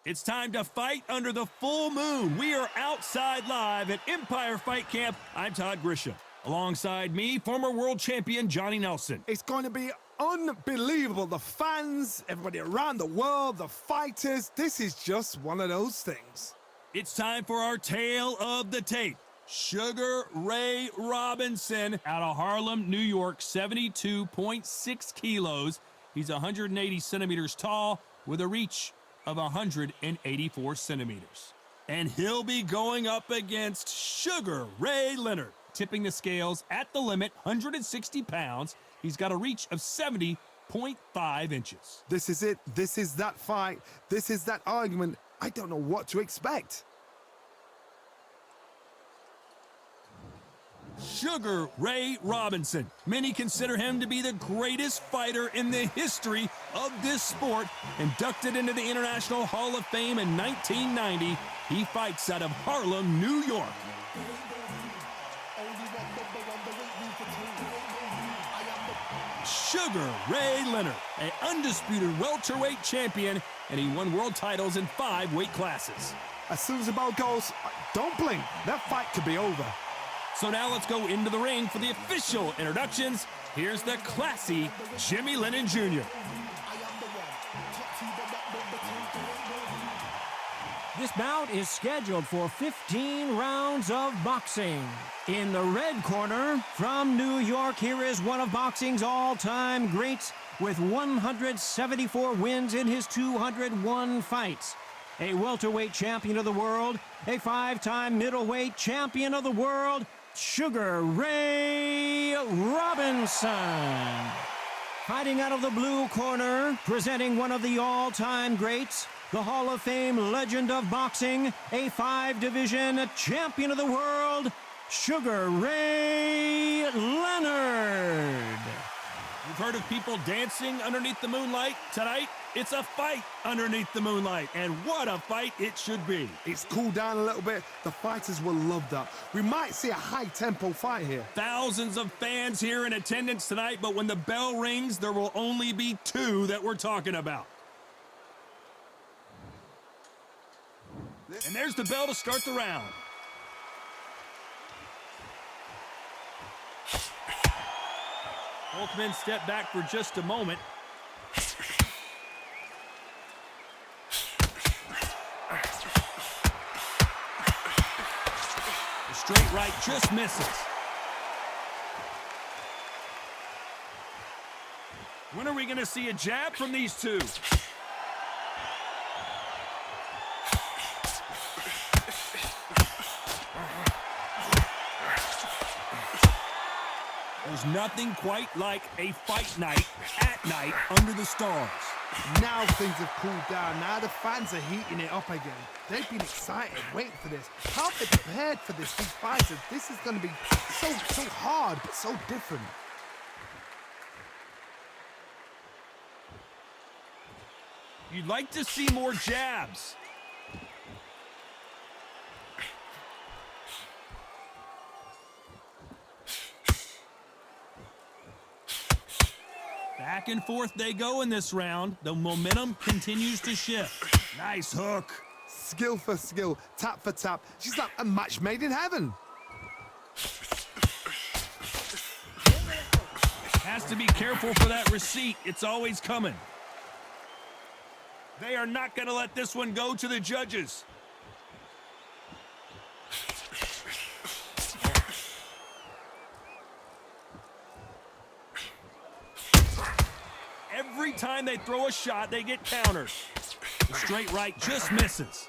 It's time to fight under the full moon. We are outside live at Empire Fight Camp. I'm Todd Grisham. Alongside me, former world champion Johnny Nelson. It's going to be unbelievable. The fans, everybody around the world, the fighters. This is just one of those things. It's time for our tale of the tape. Sugar Ray Robinson out of Harlem, New York, 72.6 kilos. He's 180 centimeters tall with a reach of 184 centimeters. And he'll be going up against Sugar Ray Leonard, tipping the scales at the limit, 160 pounds. He's got a reach of 70.5 inches. This is it. This is that fight. This is that argument. I don't know what to expect. Sugar Ray Robinson. Many consider him to be the greatest fighter in the history of this sport. Inducted into the International Hall of Fame in 1990, he fights out of Harlem, New York. Sugar Ray Leonard, an undisputed welterweight champion, and he won world titles in 5 weight classes. As soon as the bell goes, don't blink. That fight could be over. So now let's go into the ring for the official introductions. Here's the classy Jimmy Lennon Jr. This bout is scheduled for 15 rounds of boxing. In the red corner, from New York, here is one of boxing's all-time greats with 174 wins in his 201 fights. A welterweight champion of the world, a 5-time middleweight champion of the world, Sugar Ray Robinson. Fighting out of the blue corner, presenting one of the all-time greats, the Hall of Fame legend of boxing, a 5-division champion of the world, Sugar Ray Leonard. You've heard of people dancing underneath the moonlight? Tonight, it's a fight underneath the moonlight, and what a fight it should be. It's cooled down a little bit. The fighters will love that. We might see a high-tempo fight here. Thousands of fans here in attendance tonight, but when the bell rings, there will only be 2 that we're talking about. And there's the bell to start the round. Both men step back for just a moment. The straight right just misses. When are we going to see a jab from these two? There's nothing quite like a fight night at night under the stars. Now things have cooled down. Now the fans are heating it up again. They've been excited, waiting for this. How they prepared for this, these fighters. This is going to be so hard, but so different. You'd like to see more jabs. Back and forth they go in this round. The momentum continues to shift. Nice hook. Skill for skill, tap for tap. She's like a match made in heaven. Has to be careful for that receipt. It's always coming. They are not going to let this one go to the judges. Every time they throw a shot, they get countered. The straight right just misses.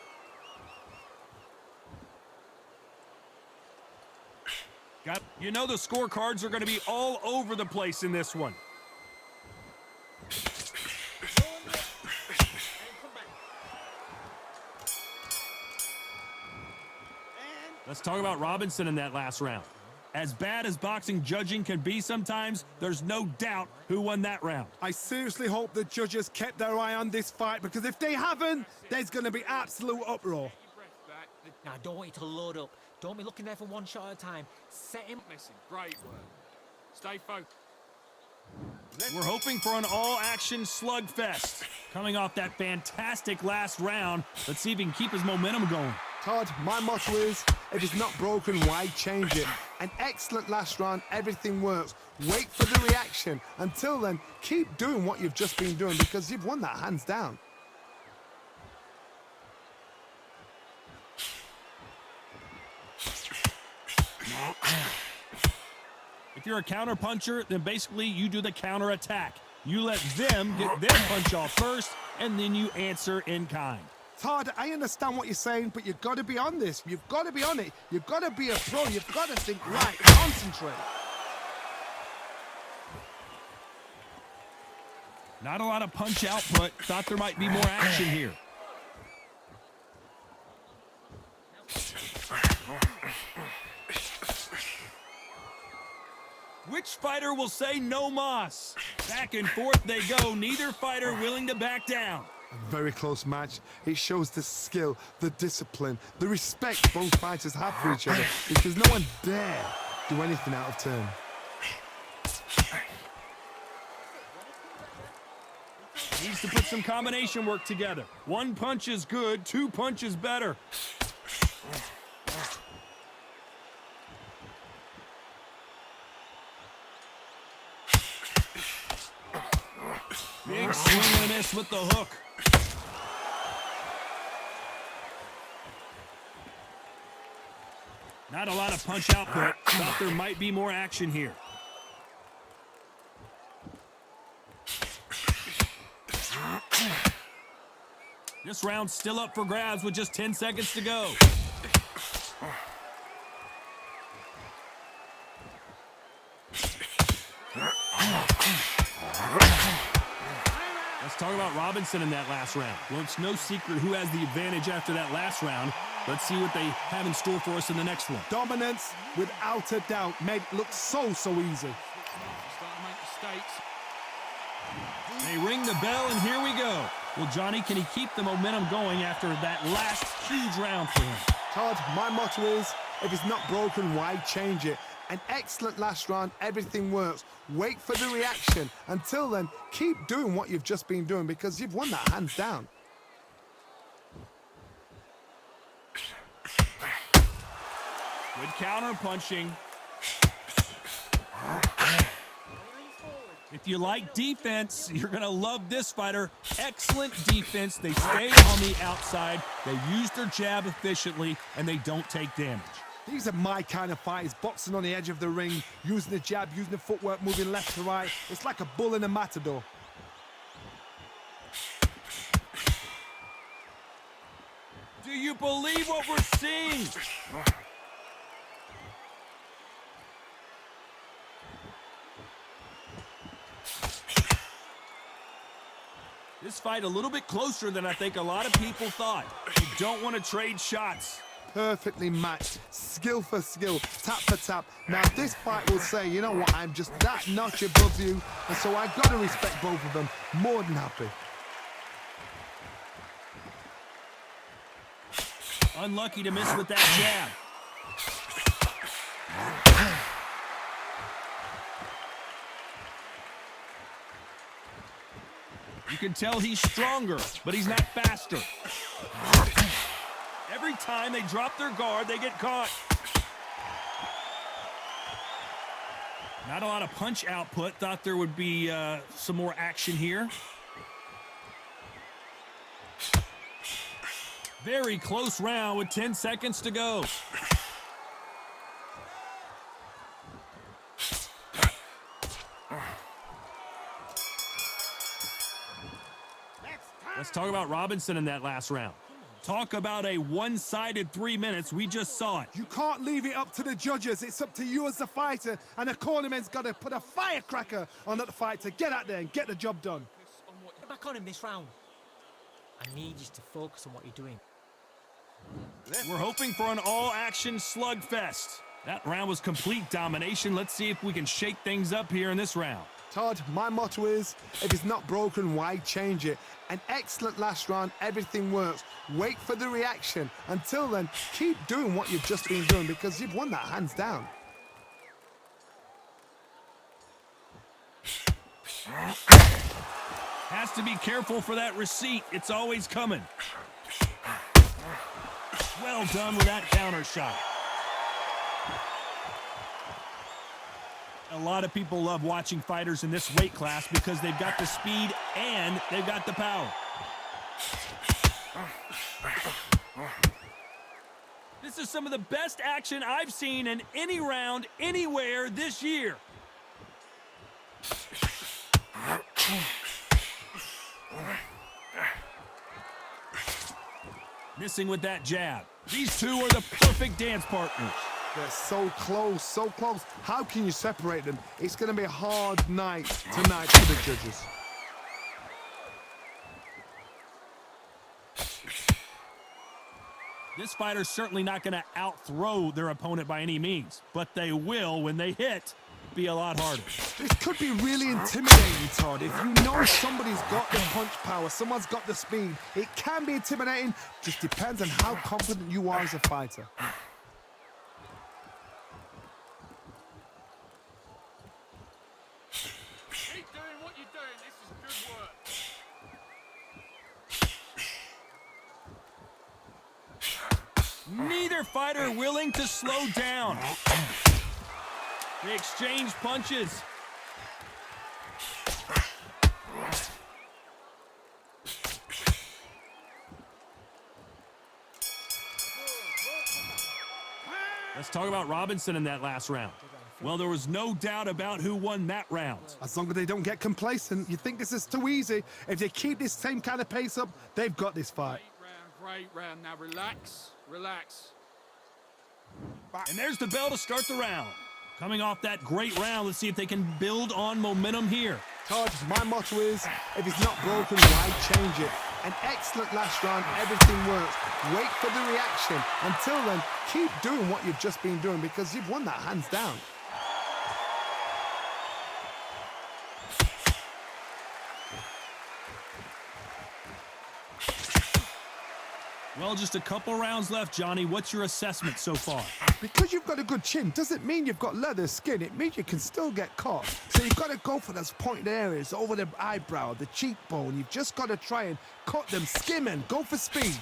You know the scorecards are going to be all over the place in this one. Let's talk about Robinson in that last round. As bad as boxing judging can be sometimes, there's no doubt who won that round. I seriously hope the judges kept their eye on this fight, because if they haven't, there's going to be absolute uproar. Now, don't want you to load up. Don't be looking there for one shot at a time. Set him. Missing. Great work. Stay focused. We're hoping for an all-action slugfest. Coming off that fantastic last round, let's see if he can keep his momentum going. Todd, my motto is, if it's not broken, why change it? An excellent last round, everything works. Wait for the reaction. Until then, keep doing what you've just been doing because you've won that hands down. If you're a counter puncher, then basically you do the counter attack. You let them get their punch off first, and then you answer in kind. Todd, I understand what you're saying, but you've got to be on this. You've got to be on it. You've got to be a pro. You've got to think right. Concentrate. Not a lot of punch output. Thought there might be more action here. Which fighter will say no mas? Back and forth they go. Neither fighter willing to back down. A very close match. It shows the skill, the discipline, the respect both fighters have for each other because no one dare do anything out of turn. Needs to put some combination work together. One punch is good, two punches better. Big swing and a miss with the hook. Not a lot of punch output. Thought there might be more action here. This round's still up for grabs with just 10 seconds to go. Let's talk about Robinson in that last round. Well, it's no secret who has the advantage after that last round. Let's see what they have in store for us in the next one. Dominance, without a doubt, made it look so easy. They ring the bell, and here we go. Well, Johnny, can he keep the momentum going after that last huge round for him? Todd, my motto is, if it's not broken, why change it? An excellent last round, everything works. Wait for the reaction. Until then, keep doing what you've just been doing because you've won that hands down. Good counter punching. If you like defense, you're going to love this fighter. Excellent defense. They stay on the outside. They use their jab efficiently, and they don't take damage. These are my kind of fighters, boxing on the edge of the ring, using the jab, using the footwork, moving left to right. It's like a bull in a matador. Do you believe what we're seeing? This fight a little bit closer than I think a lot of people thought. You don't want to trade shots. Perfectly matched, skill for skill, tap for tap. Now this fight will say, you know what, I'm just that notch above you, and so I've got to respect both of them. More than happy. Unlucky to miss with that jab. You can tell he's stronger, but he's not faster. Every time they drop their guard, they get caught. Not a lot of punch output. Thought there would be some more action here. Very close round with 10 seconds to go. Let's talk about Robinson in that last round. Talk about a one-sided 3 minutes. We just saw it. You can't leave it up to the judges. It's up to you as the fighter, and the cornerman's got to put a firecracker on that fight to get out there and get the job done. Get back on him this round. I need you to focus on what you're doing. We're hoping for an all-action slugfest. That round was complete domination. Let's see if we can shake things up here in this round. Todd, my motto is, if it's not broken, why change it? An excellent last round, everything works. Wait for the reaction. Until then, keep doing what you've just been doing because you've won that hands down. Has to be careful for that receipt. It's always coming. Well done with that counter shot. A lot of people love watching fighters in this weight class because they've got the speed and they've got the power. This is some of the best action I've seen in any round, anywhere this year. Missing with that jab. These two are the perfect dance partners. They're so close, so close. How can you separate them? It's going to be a hard night tonight for the judges. This fighter's certainly not going to outthrow their opponent by any means, but they will, when they hit, be a lot harder. This could be really intimidating, Todd. If you know somebody's got the punch power, someone's got the speed, it can be intimidating. Just depends on how confident you are as a fighter. Keep doing what you're doing. This is good work. Neither fighter willing to slow down. They exchange punches. Let's talk about Robinson in that last round. Well, there was no doubt about who won that round. As long as they don't get complacent, you think this is too easy. If they keep this same kind of pace up, they've got this fight. Great round. Now relax, relax. And there's the bell to start the round. Coming off that great round, let's see if they can build on momentum here. Todd, my motto is, if it's not broken, why change it? An excellent last round, everything works. Wait for the reaction. Until then, keep doing what you've just been doing because you've won that hands down. Well, just a couple rounds left, Johnny. What's your assessment so far? Because you've got a good chin doesn't mean you've got leather skin. It means you can still get caught. So you've got to go for those pointed areas over the eyebrow, the cheekbone. You've just got to try and cut them, skim and go for speed.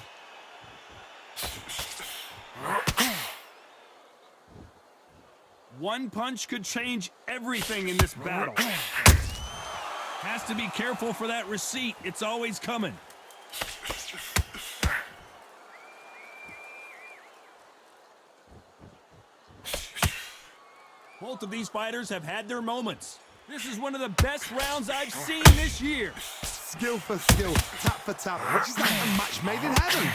One punch could change everything in this battle. Has to be careful for that receipt. It's always coming. Both of these fighters have had their moments. This is one of the best rounds I've seen this year. Skill for skill, tap for tap, which is like a match made in heaven.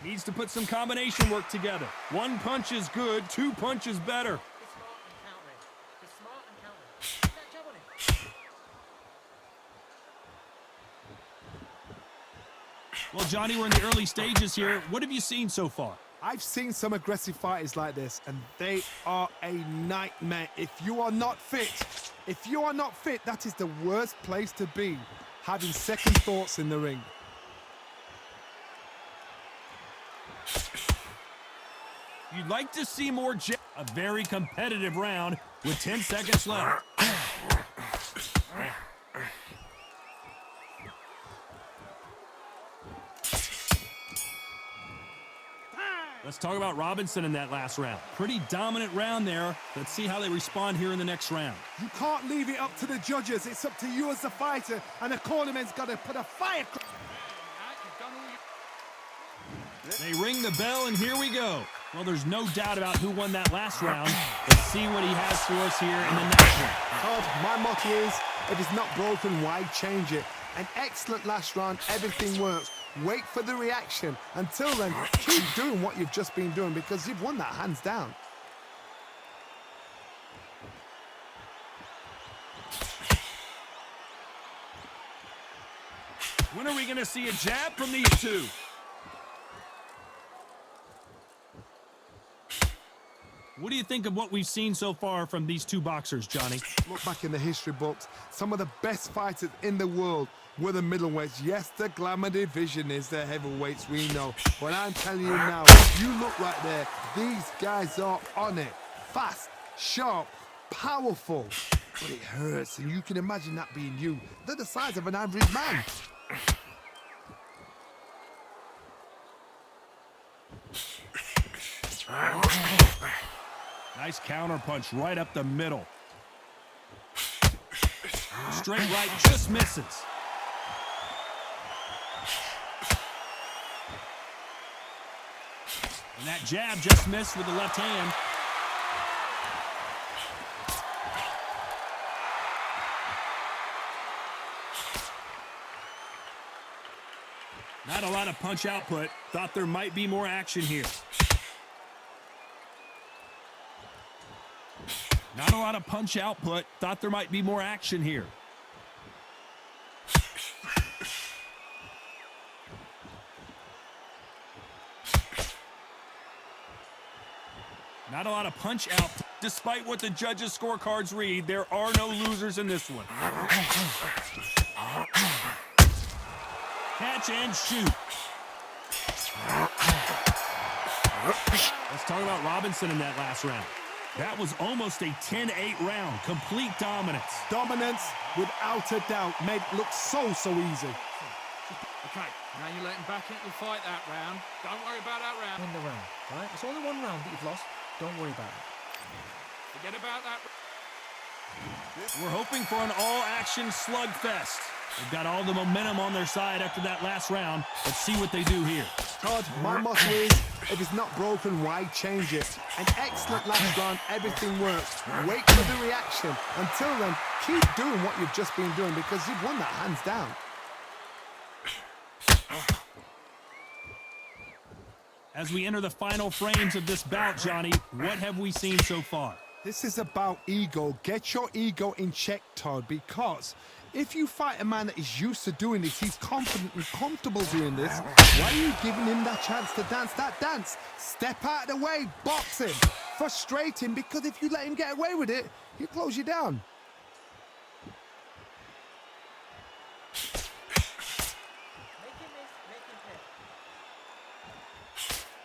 Needs to put some combination work together. One punch is good, two punches better. Be smart and counter. Get that jab on him. Well, Johnny, we're in the early stages here. What have you seen so far? I've seen some aggressive fighters like this, and they are a nightmare. If you are not fit, that is the worst place to be, having second thoughts in the ring. You'd like to see more a very competitive round with 10 seconds left. Let's talk about Robinson in that last round. Pretty dominant round there. Let's see how they respond here in the next round. You can't leave it up to the judges. It's up to you as the fighter, and the cornerman's got to put a fire. They ring the bell, and here we go. Well, there's no doubt about who won that last round. Let's see what he has for us here in the next one. Todd, my motto is, if it's not broken, why change it? An excellent last round, everything works. Wait for the reaction. Until then, keep doing what you've just been doing because you've won that hands down. When are we going to see a jab from these two? What do you think of what we've seen so far from these two boxers, Johnny? Look back in the history books. Some of the best fighters in the world were the middleweights. Yes, the glamour division is the heavyweights, we know. But I'm telling you now, you look right there, these guys are on it. Fast, sharp, powerful. But it hurts, and you can imagine that being you. They're the size of an average man. Nice counter punch right up the middle. Straight right just misses. And that jab just missed with the left hand. Not a lot of punch output. Thought there might be more action here. Not a lot of punch output. Thought there might be more action here. Not a lot of punch out. Despite what the judges' scorecards read, there are no losers in this one. Catch and shoot. Let's talk about Robinson in that last round. That was almost a 10-8 round. Complete dominance. Dominance, without a doubt, made it look so easy. Okay, now you're letting back into the fight that round. Don't worry about that round. Win the round, right? It's only one round that you've lost. Don't worry about it. Forget about that. We're hoping for an all-action slugfest. They've got all the momentum on their side after that last round. Let's see what they do here. Todd, my motto is, if it's not broken, why change it? An excellent last round, everything works. Wait for the reaction. Until then, keep doing what you've just been doing because you've won that hands down. As we enter the final frames of this bout, Johnny, what have we seen so far? This is about ego. Get your ego in check, Todd, because if you fight a man that is used to doing this, he's confident and comfortable doing this, why are you giving him that chance to dance that dance? Step out of the way, box him, frustrate him, because if you let him get away with it, he'll close you down.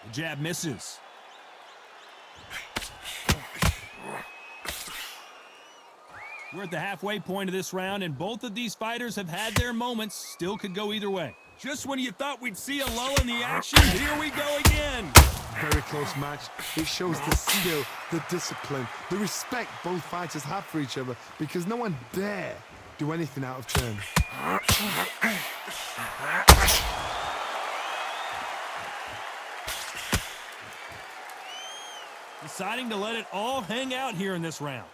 The jab misses. We're at the halfway point of this round, and both of these fighters have had their moments. Still could go either way. Just when you thought we'd see a lull in the action, here we go again. Very close match. It shows the skill, the discipline, the respect both fighters have for each other, because no one dare do anything out of turn. Deciding to let it all hang out here in this round.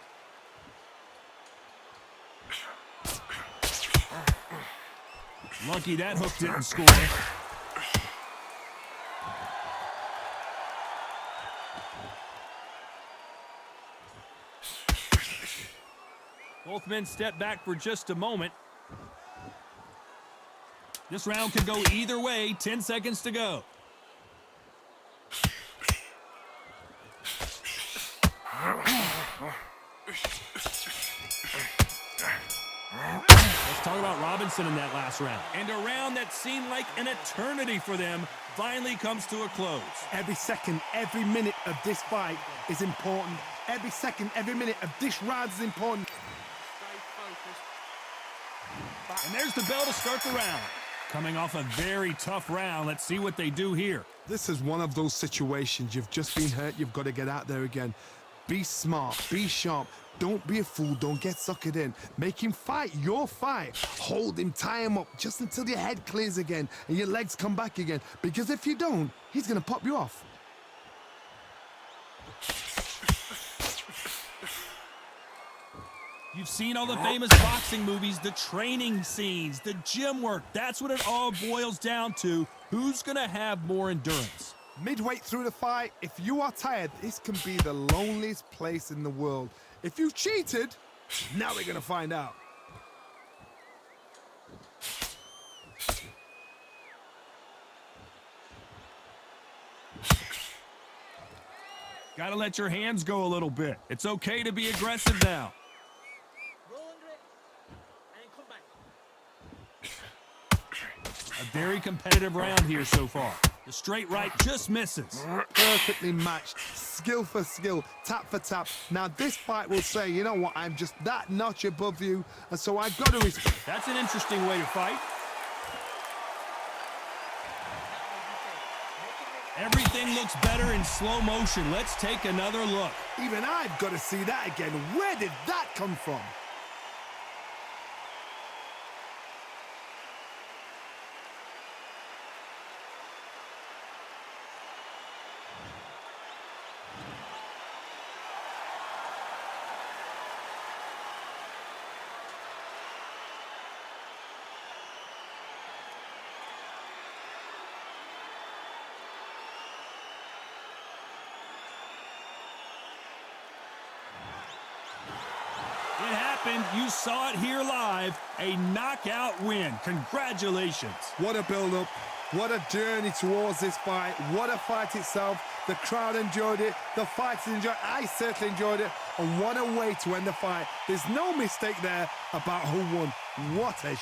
Lucky that hook didn't score. Both men step back for just a moment. This round could go either way. 10 seconds to go. Let's talk about Robinson in that last round. And a round that seemed like an eternity for them finally comes to a close. Every second, every minute of this fight is important. Every second, every minute of this round is important. Stay focused. And there's the bell to start the round. Coming off a very tough round, let's see what they do here. This is one of those situations. You've just been hurt. You've got to get out there again. Be smart. Be sharp. Don't be a fool. Don't get suckered in. Make him fight your fight. Hold him. Tie him up just until your head clears again and your legs come back again. Because if you don't, he's going to pop you off. You've seen all the famous boxing movies, the training scenes, the gym work. That's what it all boils down to. Who's going to have more endurance? Midway through the fight, if you are tired, this can be the loneliest place in the world. If you cheated, now we're going to find out. Got to let your hands go a little bit. It's okay to be aggressive now. Roll under it and come back. A very competitive round here so far. The straight right just misses. Perfectly matched, skill for skill, tap for tap. Now this fight will say, you know what, I'm just that notch above you, and so I've got to respect. That's an interesting way to fight. Everything looks better in slow motion. Let's take another look. Even I've got to see that again. Where did that come from? It happened. You saw it here live. A knockout win. Congratulations. What a build-up. What a journey towards this fight. What a fight itself. The crowd enjoyed it. The fighters enjoyed it. I certainly enjoyed it. And what a way to end the fight. There's no mistake there about who won. What a show.